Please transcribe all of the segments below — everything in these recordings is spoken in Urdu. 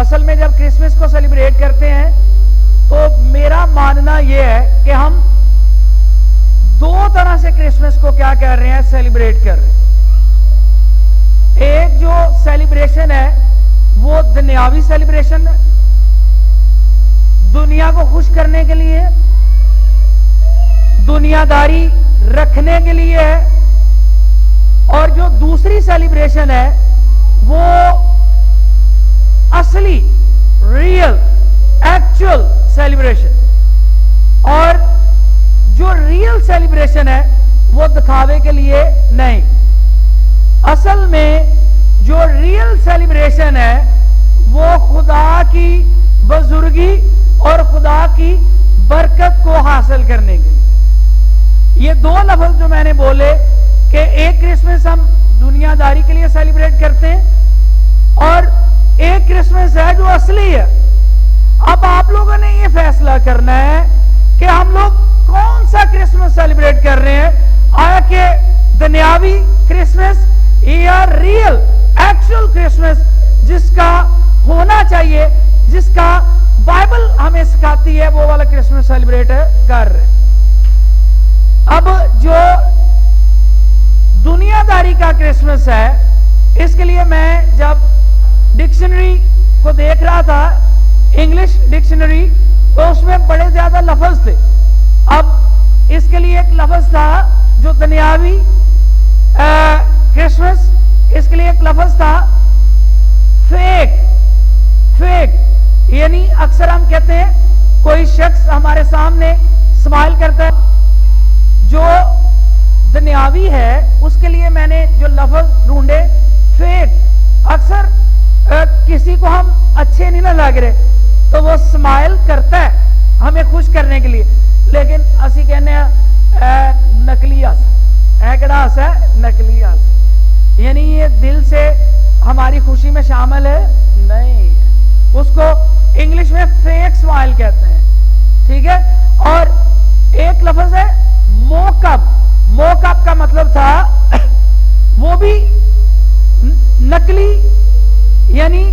اصل میں جب کرسمس کو سیلیبریٹ کرتے ہیں تو میرا ماننا یہ ہے کہ ہم دو طرح سے کرسمس کو کیا کر رہے ہیں، سیلیبریٹ کر رہے ہیں۔ ایک جو سیلیبریشن ہے وہ دنیاوی سیلیبریشن ہے، دنیا کو خوش کرنے کے لیے، دنیا داری رکھنے کے لیے ہے، اور جو دوسری سیلیبریشن ہے وہ اصلی ریئل ایکچوئل سیلیبریشن، اور جو ریئل سیلیبریشن ہے وہ دکھاوے کے لیے نہیں۔ اصل میں جو ریئل سیلیبریشن ہے وہ خدا کی بزرگی اور خدا کی برکت کو حاصل کرنے کے لیے۔ یہ دو لفظ جو میں نے بولے کہ ایک کرسمس ہم دنیا داری کے لیے سیلیبریٹ کرتے ہیں اور ایک کرسمس ہے جو اصلی ہے۔ اب آپ لوگوں نے یہ فیصلہ کرنا ہے کہ ہم لوگ کون سا کرسمس سیلیبریٹ کر رہے ہیں، آیا کہ دنیاوی کرسمس یا ریئل ایکچوئل کرسمس جس کا ہونا چاہیے، جس کا بائبل ہمیں سکھاتی ہے، وہ والا کرسمس سیلیبریٹ کر رہے ہیں۔ اب جو دنیا داری کا کرسمس ہے، اس کے لیے میں جب ڈکشنری کو دیکھ رہا تھا، انگلش ڈکشنری، تو اس میں بڑے زیادہ لفظ تھے۔ اب اس کے لیے ایک لفظ تھا جو دنیاوی کرسمس، اس کے لیے ایک لفظ تھا فیک، یعنی اکثر ہم کہتے ہیں کوئی شخص ہمارے سامنے اسمائل کرتا ہے، جو دنیاوی ہے اس کے لیے میں نے جو لفظ ڈھونڈے فیک، اکثر کسی کو ہم اچھے نہیں نہ لگ رہے تو وہ اسمائل کرتا ہے ہمیں خوش کرنے کے لیے، لیکن اسی کہنے نکلی ہس ہے، کہڑا ہس ہے، نکلی ہس، یعنی یہ دل سے ہماری خوشی میں شامل ہے نہیں، اس کو انگلش میں فیک اسمائل کہتے ہیں، ٹھیک ہے۔ اور ایک لفظ ہے موک اپ کا مطلب تھا وہ بھی نکلی یعنی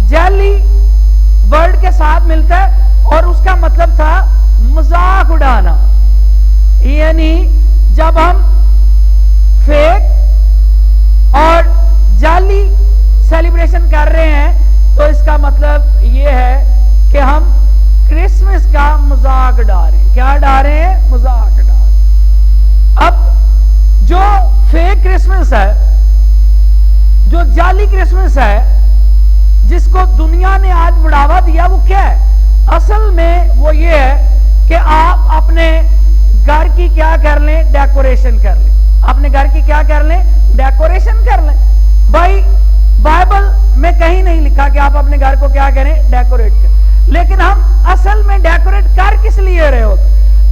جعلی ورڈ کے ساتھ ملتا ہے، اور اس کا مطلب تھا مذاق اڑانا، یعنی جب ہم فیک اور جعلی سیلیبریشن کر رہے ہیں تو اس کا مطلب یہ ہے کہ ہم کرسمس کا مذاق اڑا رہے ہیں۔ کیا اڑا رہے ہیں؟ مذاق اڑا رہے ہیں۔ اب جو فیک کرسمس ہے، جو جعلی کرسمس ہے، جس کو دنیا نے آج بڑھاوا دیا، وہ کیا ہے؟ اصل میں وہ یہ ہے کہ آپ اپنے گھر کی کیا کر لیں؟ ڈیکوریشن کر لیں، اپنے گھر کی کیا کر لیں؟ ڈیکوریشن کر لیں۔ بھائی بائبل میں کہیں نہیں لکھا کہ آپ اپنے گھر کو کیا کریں؟ ڈیکوریٹ کریں، لیکن ہم اصل میں ڈیکوریٹ کر کس لیے رہے ہوتے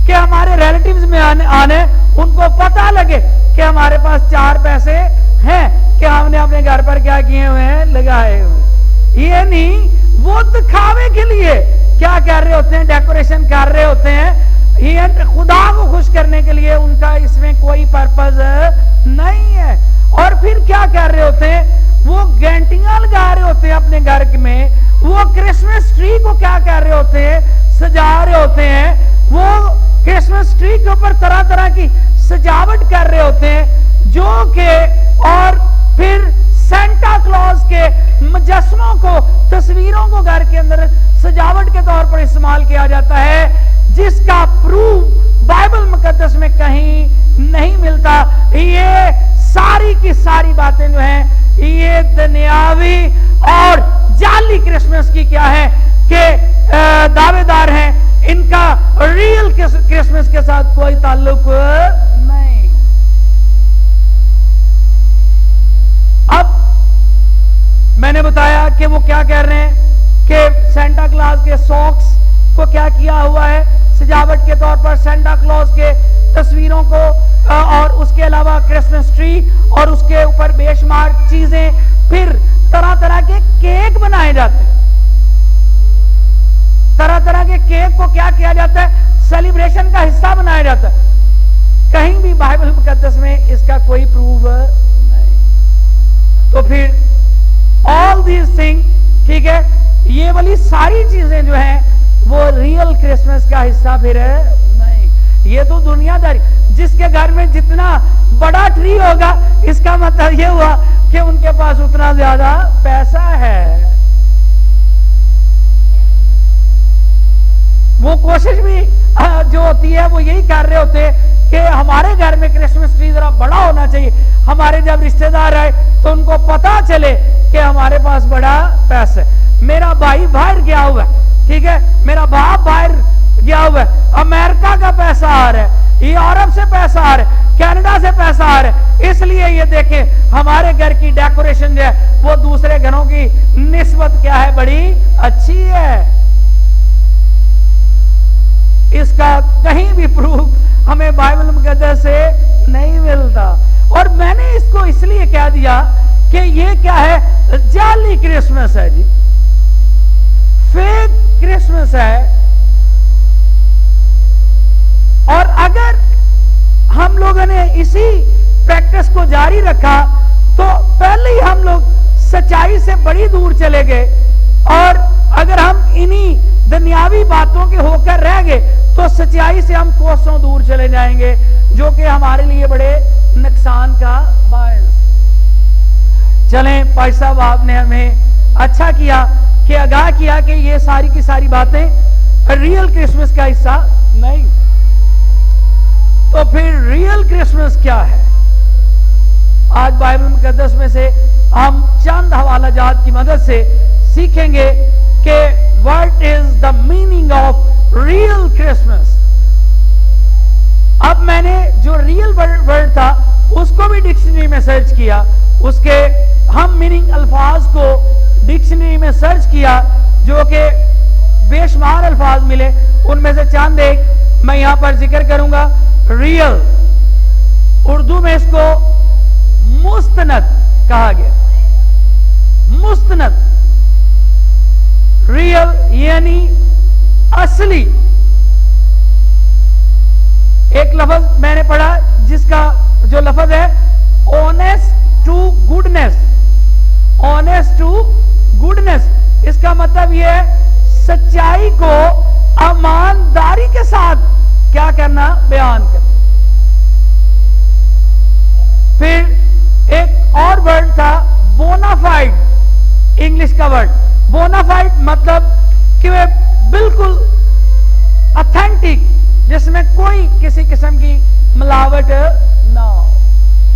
کہ ہمارے ریلیٹیوز میں آنے ان کو پتہ لگے کہ ہمارے پاس 4 پیسے ہیں کہ ہم نے اپنے گھر پر کیا کیے ہوئے ہیں؟ لگائے ہوئے، یہ نہیں وہ دکھاوے کے لیے کیا کر رہے ہوتے ہیں؟ ڈیکوریشن کر رہے ہوتے ہیں، یہ خدا کو خوش کرنے کے لیے ان کا اس میں کوئی پرپز نہیں ہے۔ اور پھر کیا کر رہے ہوتے ہیں؟ وہ گھنٹیاں لگا رہے ہوتے ہیں اپنے گھر میں، وہ کرسمس ٹری کو کیا کر رہے ہوتے ہیں؟ سجا رہے ہوتے ہیں، وہ کرسمس ٹری کے اوپر طرح طرح کی سجاوٹ کر رہے ہوتے ہیں، جو کہ اور پھر سینٹا کلوز کے مجسموں کو، تصویروں کو گھر کے اندر سجاوٹ کے طور پر استعمال کیا جاتا ہے، جس کا پروف بائبل مقدس میں کہیں نہیں ملتا۔ یہ ساری کی ساری باتیں جو ہیں یہ دنیاوی اور جعلی کرسمس کی کیا ہے کہ دعوے دار ہیں، ان کا ریئل کرسمس کے ساتھ کوئی تعلق نہیں۔ اب میں نے بتایا کہ وہ کیا کہہ رہے ہیں کہ سینٹا کلاز کے ساکس کو کیا کیا ہوا ہے؟ سجاوٹ کے طور پر سینٹا کلاز کے تصویروں کو، اور اس کے علاوہ کرسمس ٹری اور اس کے اوپر بے شمار چیزیں، پھر طرح طرح کے کیک بنائے جاتے ہیں، طرح طرح کے کیک کو کیا کیا جاتا ہے؟ سیلیبریشن کا حصہ بنایا جاتا ہے۔ کہیں بھی بائبل مقدس میں اس کا کوئی پروف نہیں۔ تو پھر all these things، ٹھیک ہے، یہ والی ساری چیزیں جو ہیں وہ ریئل کرسمس کا حصہ پھر نہیں. یہ تو دنیا داری. جس کے گھر میں جتنا بڑا ٹری ہوگا اس کا مطلب یہ ہوا کہ ان کے پاس اتنا زیادہ پیسہ ہے. وہ کوشش بھی جو ہوتی ہے وہ یہی کر رہے ہوتے کہ ہمارے گھر میں کرسمس ٹری ذرا بڑا ہونا چاہیے. ہمارے جب رشتہ دار آئے تو ان کو پتا چلے کہ ہمارے پاس بڑا پیسہ ہے. میرا بھائی باہر گیا ہوا ہے, ٹھیک ہے, میرا باپ باہر گیا ہوا ہے, امریکہ کا پیسہ آ رہا ہے, یورپ سے پیسہ آ رہا ہے, کینیڈا سے پیسہ آ رہا ہے, اس لیے یہ دیکھیں ہمارے گھر کی ڈیکوریشن جو ہے وہ دوسرے گھروں کی نسبت کیا ہے, بڑی اچھی ہے. اس کا کہیں بھی پروف ہمیں بائبل مقدس سے نہیں ملتا. اور میں نے اس کو اس لیے کہہ دیا کہ یہ کیا ہے, جعلی کرسمس ہے جی, فیک کرسمس ہے. اور اگر ہم لوگوں نے اسی پریکٹس کو جاری رکھا تو پہلے ہی ہم لوگ سچائی سے بڑی دور چلے گئے. اور اگر ہم انہی دنیاوی باتوں کے ہو کر رہ گئے تو سچائی سے ہم کوسوں دور چلے جائیں گے, جو کہ ہمارے لیے بڑے نقصان کا باعث. چلیں بھائی صاحب, آپ نے ہمیں اچھا کیا کہ آگاہ کیا کہ یہ ساری کی ساری باتیں ریئل کرسمس کا حصہ نہیں. تو پھر ریئل کرسمس کیا ہے؟ آج بائبل مقدس میں سے ہم چند حوالہ جات کی مدد سے سیکھیں گے کہ what is the meaning of real Christmas. اب میں نے جو ریئل ورڈ تھا اس کو بھی ڈکشنری میں سرچ کیا, اس کے ہم میننگ الفاظ کو ڈکشنری میں سرچ کیا, جو کہ بے شمار الفاظ ملے. ان میں سے چند ایک میں یہاں پر ذکر کروں گا. ریئل, اردو میں اس کو مستند کہا گیا. مستند, ریئل یعنی اصلی. ایک لفظ میں نے پڑھا جس کا جو لفظ ہے honest to goodness. honest to goodness اس کا مطلب یہ ہے سچائی کو ایمانداری کے ساتھ کیا کرنا, بیان کرنا. پھر ایک اور ورڈ تھا بونافائڈ, انگلش کا ورڈ بونافائڈ, مطلب کہ وہ بالکل اتھینٹک, جس میں کوئی کسی قسم کی ملاوٹ نہ ہو.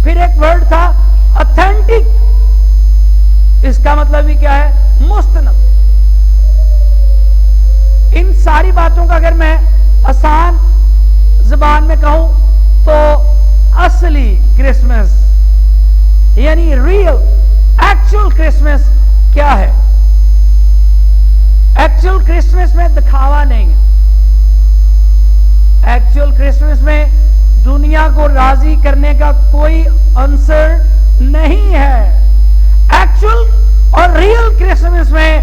پھر ایک ورڈ تھا اتھینٹک, اس کا مطلب بھی کیا ہے, مستند. ان ساری باتوں کا اگر میں آسان زبان میں کہوں تو اصلی کرسمس یعنی ریئل ایکچوئل کرسمس کیا ہے؟ ایکچوئل کرسمس میں دکھاوا نہیں ہے. ایکچوئل کرسمس میں دنیا کو راضی کرنے کا کوئی عنصر نہیں ہے. ایکچوئل اور ریئل کرسمس میں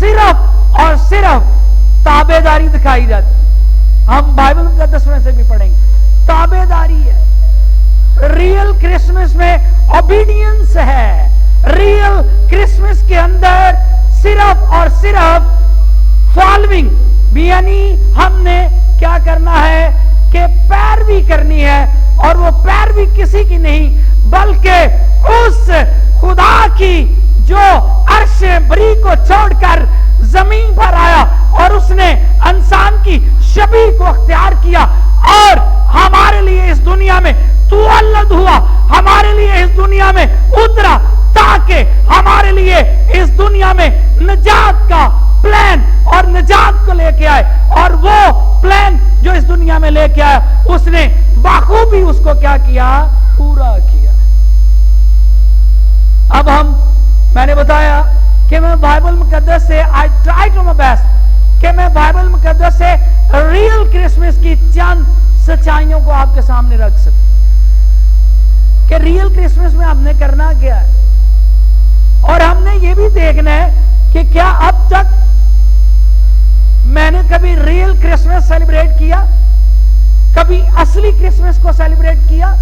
صرف اور صرف تابع داری دکھائی جاتی. ہم بائبل مقدس میں سے بھی پڑھیں گے, تابع داری ہے. ریئل کرسمس میں اوبیڈینس ہے. ریئل کرسمس کے اندر صرف اور صرف فالوئنگ, یعنی ہم نے کیا کرنا ہے کہ پیروی کرنی ہے. اور وہ پیروی کسی کی نہیں بلکہ اس خدا کی جو عرش بری کو چھوڑ کر زمین پر آیا اور اس نے انسان کی شبیہ کو اختیار کیا اور ہمارے لیے اس دنیا میں تولد ہوا, ہمارے لیے اس دنیا میں اترا تاکہ ہمارے لیے اس دنیا میں نجات کا پلان اور نجات کو لے کے آئے. اور وہ پلان جو اس دنیا میں لے کے آیا اس نے بخوبی اس کو کیا کیا, پورا کیا. اب میں نے بتایا کہ میں بائبل مقدس سے I try to my best کہ میں بائبل مقدس سے ریئل کرسمس کی چند سچائیوں کو آپ کے سامنے رکھ سکوں کہ ریئل کرسمس میں ہم نے کرنا کیا ہے. اور ہم نے یہ بھی دیکھنا ہے کہ کیا اب تک میں نے کبھی ریئل کرسمس سیلیبریٹ کیا, کبھی اصلی کرسمس کو سیلیبریٹ کیا.